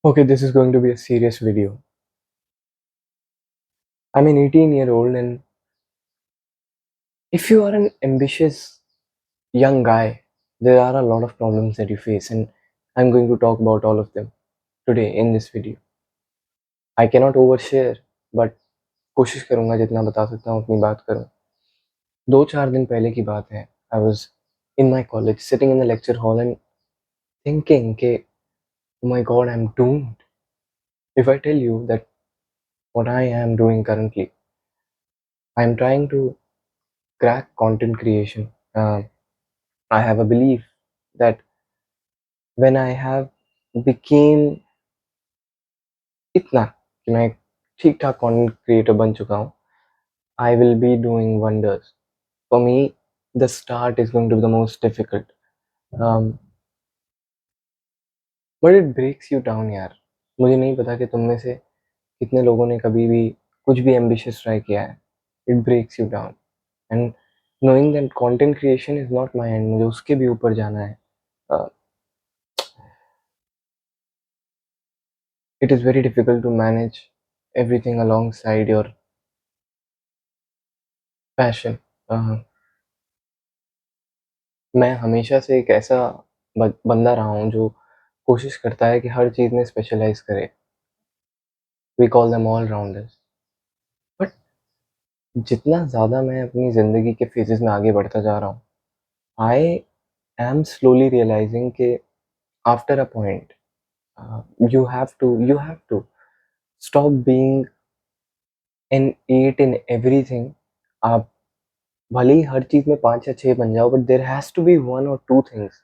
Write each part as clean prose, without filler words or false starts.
Okay, this is going to be a serious video. I'm an 18-year-old, and if you are an ambitious young guy, there are a lot of problems that you face, and I'm going to talk about all of them today in this video. I cannot overshare, but कोशिश करूंगा जितना बता सकता हूँ उतनी बात करूँ। 2-4 दिन पहले की बात है। I was in my college, sitting in the lecture hall and thinking कि oh my God, I'm doomed. If I tell you that what I am doing currently, I'm trying to crack content creation. I have a belief that when I have became इतना कि मैं एक ठीक-ठाक content creator बन चुका हूँ, I will be doing wonders. For me, the start is going to be the most difficult. Um, but it breaks you down यार. मुझे नहीं पता कि तुम में से कितने लोगों ने कभी भी कुछ भी ambitious try किया है. It breaks you down. And knowing that content creation is not my end, मुझे उसके भी ऊपर जाना है. Uh, it is very difficult to manage everything alongside your passion. मैं हमेशा से एक ऐसा बंदा रहा हूँ जो कोशिश करता है कि हर चीज़ में स्पेशलाइज करे। We call them all rounders. But जितना ज़्यादा मैं अपनी ज़िंदगी के फेजेस में आगे बढ़ता जा रहा हूँ, आई एम स्लोली रियलाइजिंग कि after a point you have to stop being an eight in everything. आप भले ही हर चीज़ में 5 या 6 बन जाओ, but there has to be 1 और 2 things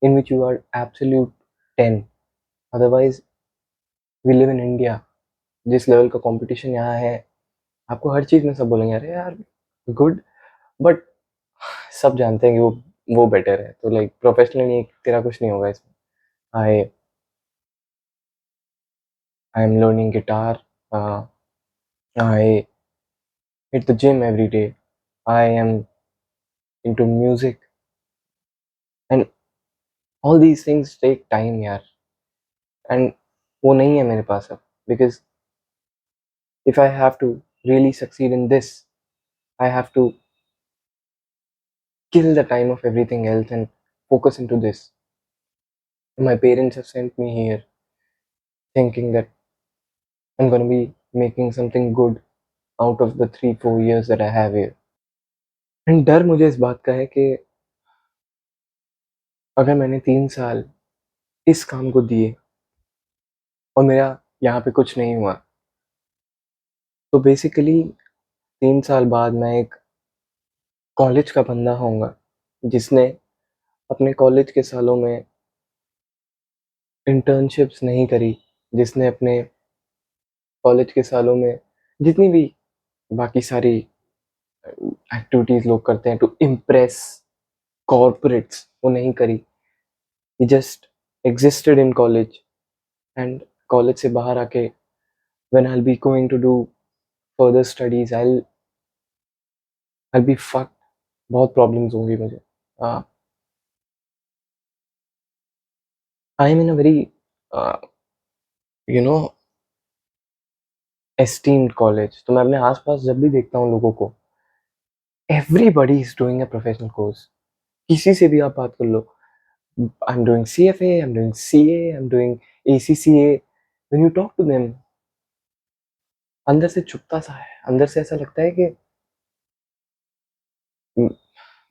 in which you are absolute 10। Otherwise we live in India, जिस level का कंपटीशन यहाँ है, आपको हर चीज़ में सब बोलेंगे अरे यार गुड, बट सब जानते हैं कि वो बेटर है। तो लाइक प्रोफेशनली तेरा कुछ नहीं होगा इसमें। I I am learning guitar, I hit the gym every day, I am into music and all these things take time यार। एंड वो नहीं है मेरे पास अब, because if I have to really succeed in this, I have to kill the time of everything else and focus into this. My parents have sent me here thinking that I'm going to be making something good out of the 3-4 years that I have here. And डर मुझे इस बात का है कि अगर मैंने 3 साल इस काम को दिए और मेरा यहाँ पे कुछ नहीं हुआ, तो बेसिकली 3 साल बाद मैं एक कॉलेज का बंदा होऊंगा जिसने अपने कॉलेज के सालों में इंटर्नशिप्स नहीं करी, जिसने अपने कॉलेज के सालों में जितनी भी बाकी सारी एक्टिविटीज लोग करते हैं टू इम्प्रेस कॉर्पोरेट्स, वो नहीं करी। He just existed in college, and college से बाहर आके when I be going to do further studies, I be fuck. बहुत प्रॉब्लम्स होंगी मुझे। I am in a very you know esteemed college. तो मैं अपने आसपास जब भी देखता हूँ लोगों को, everybody is doing a professional course. किसी से भी आप बात कर लो, I'm doing CFA, I'm doing CA, I'm doing ACCA. When you talk to them, अंदर से चुभता सा है, अंदर से ऐसा लगता है कि म-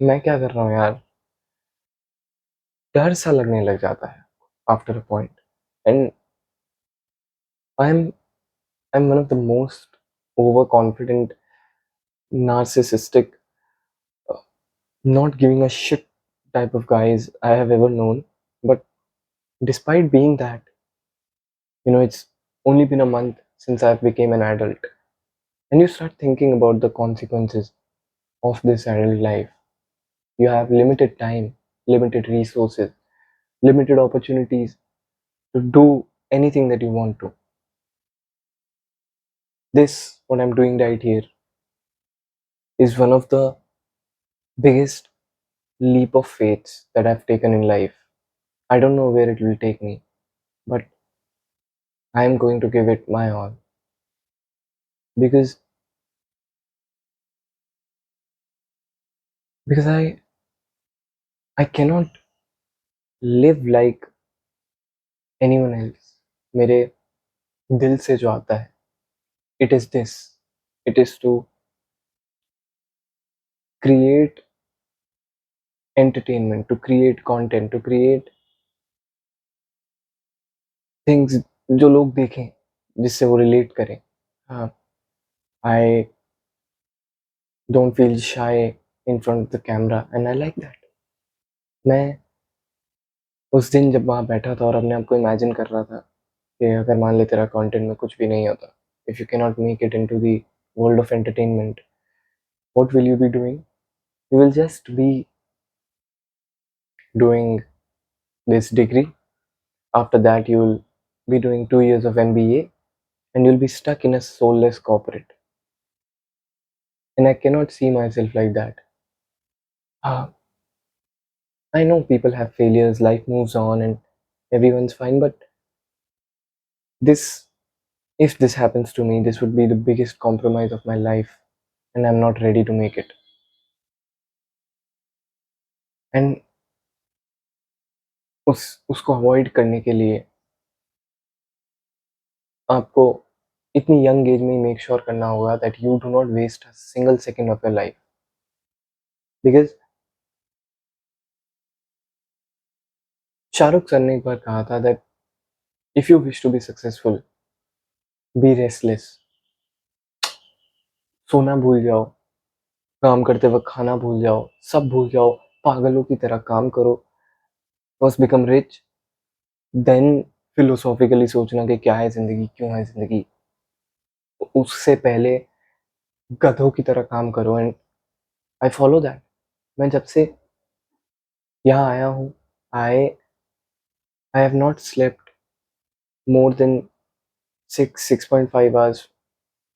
मैं क्या कर रहा हूँ यार। डर सा लगने लग जाता है after a point. And I am one of the most over confident, narcissistic, not giving a shit type of guys I have ever known. But despite being that, it's only been a month since I've became an adult, and you start thinking about the consequences of this adult life. You have limited time, limited resources, limited opportunities to do anything that you want to. This, what I'm doing right here, is one of the biggest leap of faith that I've taken in life. I don't know where it will take me, but I am going to give it my all, because I cannot live like anyone else. मेरे दिल से जो आता है, it is this. It is to create entertainment, to create content, to create things जो लोग देखें, जिससे वो रिलेट करें. हाँ, I don't feel shy in front of the camera and I like that. मैं उस दिन जब वहाँ बैठा था और अपने आप को इमेजिन कर रहा था कि अगर मान ले तेरा कंटेंट में कुछ भी नहीं होता, if you cannot make it into the world of entertainment, what will you be doing? You will just be doing this degree. After that, you will be doing 2 years of MBA and you'll be stuck in a soulless corporate. And I cannot see myself like that. Ah, I know people have failures, life moves on, and everyone's fine, but this, if this happens to me, this would be the biggest compromise of my life, and I'm not ready to make it. And उसको avoid करने के लिए आपको इतनी young age में ही make sure करना होगा that you do not waste a single second of your life. Because Shahrukh sir ने एक बार कहा था that if you wish to be successful, be restless. सोना भूल जाओ, काम करते वक्त खाना भूल जाओ, सब भूल जाओ, पागलों की तरह काम करो, first become rich, then philosophically सोचना कि क्या है जिंदगी, क्यों है जिंदगी. उससे पहले गधों की तरह काम करो. And I follow that. मैं जब से यहाँ आया हूँ, I I have not slept more than 6.5 hours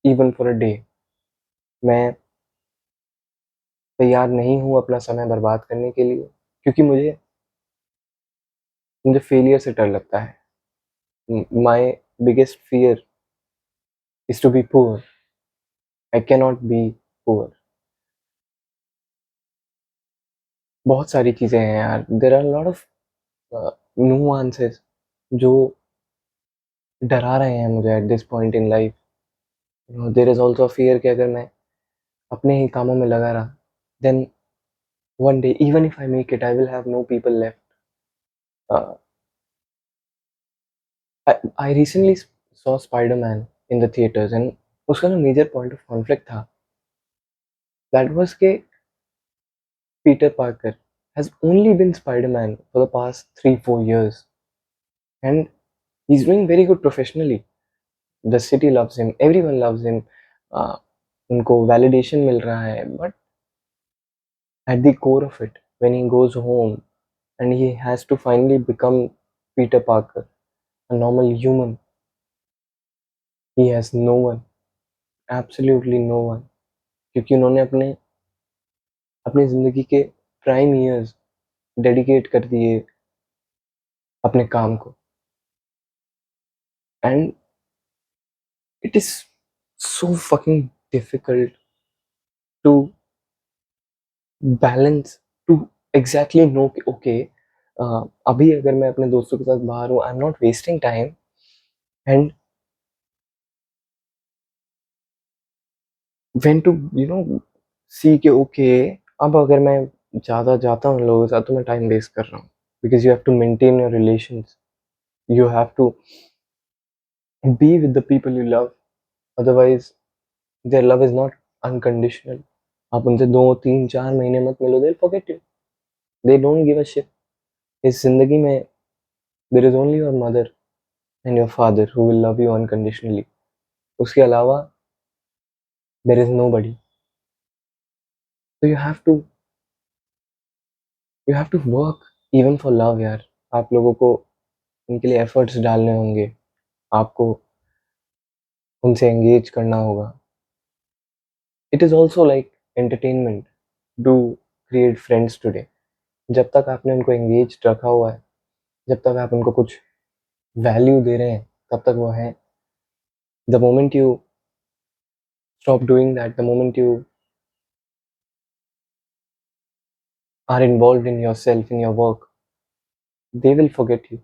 even for a day. मैं तैयार नहीं हूँ अपना समय बर्बाद करने के लिए, क्योंकि मुझे मुझे फेलियर से डर लगता है. My biggest fear is to be poor. I can not be poor. बहुत सारी चीज़ें हैं यार. There are lot of nuances जो डरा रहे हैं मुझे at this point in life. There is also fear कि अगर मैं अपने ही कामों में लगा रहा, then one day even if I make it, I will have no people left. I recently saw Spiderman in the theatres, and उसका जो मेजर पॉइंट ऑफ कॉन्फ्लिक्ट था, दैट वाज के Peter Parker has only been Spider-Man for the past 3-4 years, and he's doing very good professionally. The city loves him, everyone loves him. uh, उनको validation मिल रहा है, but at the core of it, when he goes home and he has to finally become Peter Parker, a normal human, he has no one, absolutely no one. क्योंकि उन्होंने अपने अपनी जिंदगी के prime years dedicate कर दिए अपने काम को. And it is so fucking difficult to balance, to exactly know कि ओके, अभी अगर मैं अपने दोस्तों के साथ बाहर हूँ, I am not wasting time. And when to see के ओके, अब अगर मैं ज़्यादा जाता हूँ लोगों के साथ तो मैं टाइम वेस्ट कर रहा हूँ. Because you have to maintain your relations, you have to be with the people you love, otherwise their love is not unconditional. आप उनसे 2-3-4 महीने मत मिलो, they'll forget you, they don't give a shit. इस जिंदगी में there is only your mother and your father who will love you unconditionally. उसके अलावा there is nobody. So you have to work even for love यार. आप लोगों को उनके लिए एफर्ट्स डालने होंगे, आपको उनसे एंगेज करना होगा. It is also like entertainment to create friends today. जब तक आपने उनको एंगेज रखा हुआ है, जब तक आप उनको कुछ वैल्यू दे रहे हैं, तब तक वो हैं. The moment you stop doing that, the moment you are involved in yourself, in your work, they will forget you.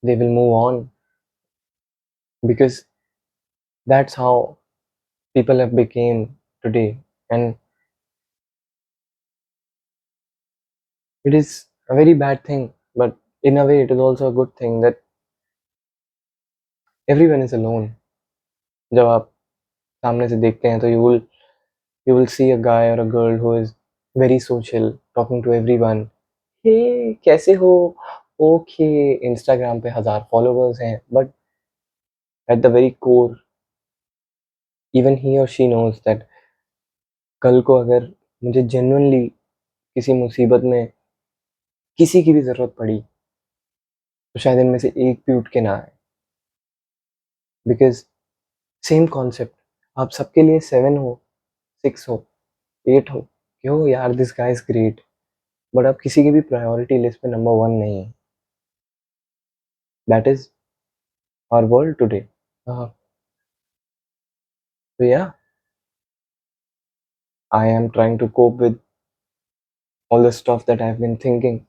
They will move on, because that's how people have become today. And it is a very bad thing, but in a way, it is also a good thing that everyone is alone. जब आप सामने से देखते हैं तो you will see a guy or a girl who is very social, talking to everyone. Hey, कैसे हो? Okay, Instagram पे 1000 followers हैं, but at the very core, even he or she knows that कल को अगर मुझे genuinely किसी मुसीबत में किसी की भी ज़रूरत पड़ी, तो शायद इनमें से एक भी उठ के ना आए. बिकॉज़ सेम कॉन्सेप्ट, आप सबके लिए 7 हो, 6 हो, 8 हो, कि हो यार this guy is great, but आप किसी की भी प्रायोरिटी लिस्ट में नंबर 1 नहीं है. That is our world today. So yeah, I am trying to cope with all the stuff that I've been thinking.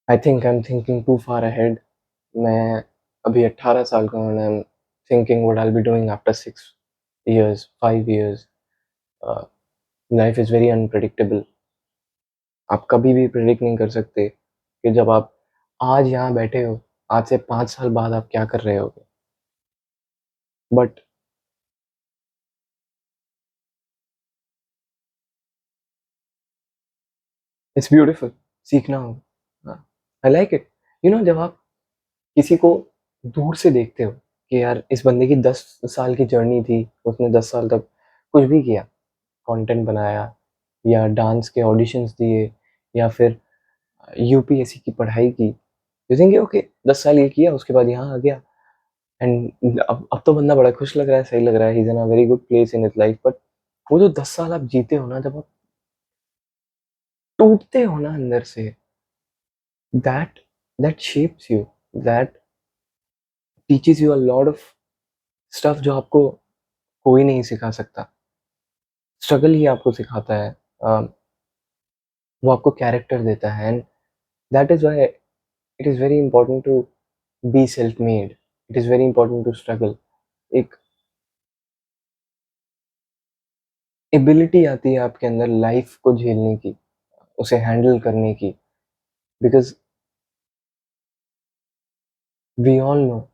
I think I'm thinking too far ahead. मैं अभी 18 साल का हूँ and I'm thinking what I'll be doing after 6 years, 5 years. Life is very unpredictable. आप कभी भी predict नहीं कर सकते कि जब आप आज यहाँ बैठे हो, आज से 5 साल बाद आप क्या कर रहे होगे. बट इट्स ब्यूटीफुल, सीखना होगा. I like it. जब आप किसी को दूर से देखते हो कि यार इस बंदे की 10 साल की जर्नी थी, उसने 10 साल तक कुछ भी किया, कंटेंट बनाया या डांस के ऑडिशंस दिए या फिर यूपीएससी की पढ़ाई की. यू थिंक ओके 10 साल ये किया, उसके बाद यहाँ आ गया एंड अब तो बंदा बड़ा खुश लग रहा है, सही लग रहा है, he is in a very good place in his life. But वो जो 10 साल आप जीते हो ना, जब आप टूटते हो ना अंदर से, that that shapes you, that teaches you a lot of stuff जो आपको कोई नहीं सिखा सकता. स्ट्रगल ही आपको सिखाता है. वो आपको कैरेक्टर देता है and that is why it is very important to be self made. It is very important to struggle. एक एबिलिटी आती है आपके अंदर लाइफ को झेलने की, उसे हैंडल करने की. Because we all know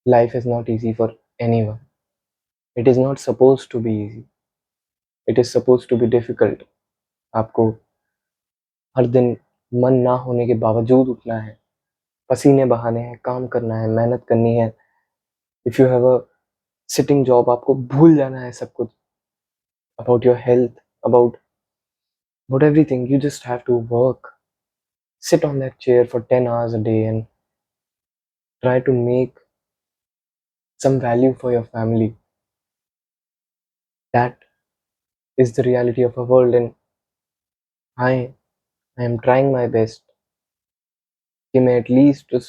life is not easy for anyone. It is not supposed to be easy. It is supposed to be difficult. आपको हर दिन मन ना होने के बावजूद उठना है, पसीने बहाने हैं, काम करना है, मेहनत करनी है. If you have a sitting job, आपको भूल जाना है सब कुछ about your health, about everything. You just have to work, sit on that chair for 10 hours a day and try to make some value for your family. That is the reality of our world, and I I am trying my best कि मैं at least उस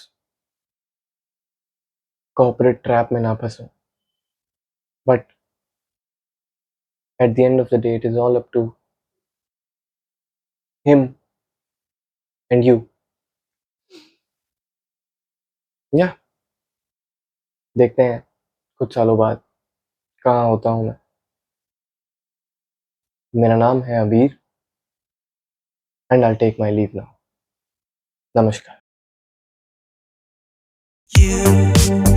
corporate trap में ना फंसूं. But at the end of the day it is all up to him and you. या देखते हैं कुछ सालों बाद कहाँ होता हूँ मैं. मेरा नाम है Abir and I take my leave now. नमस्कार. You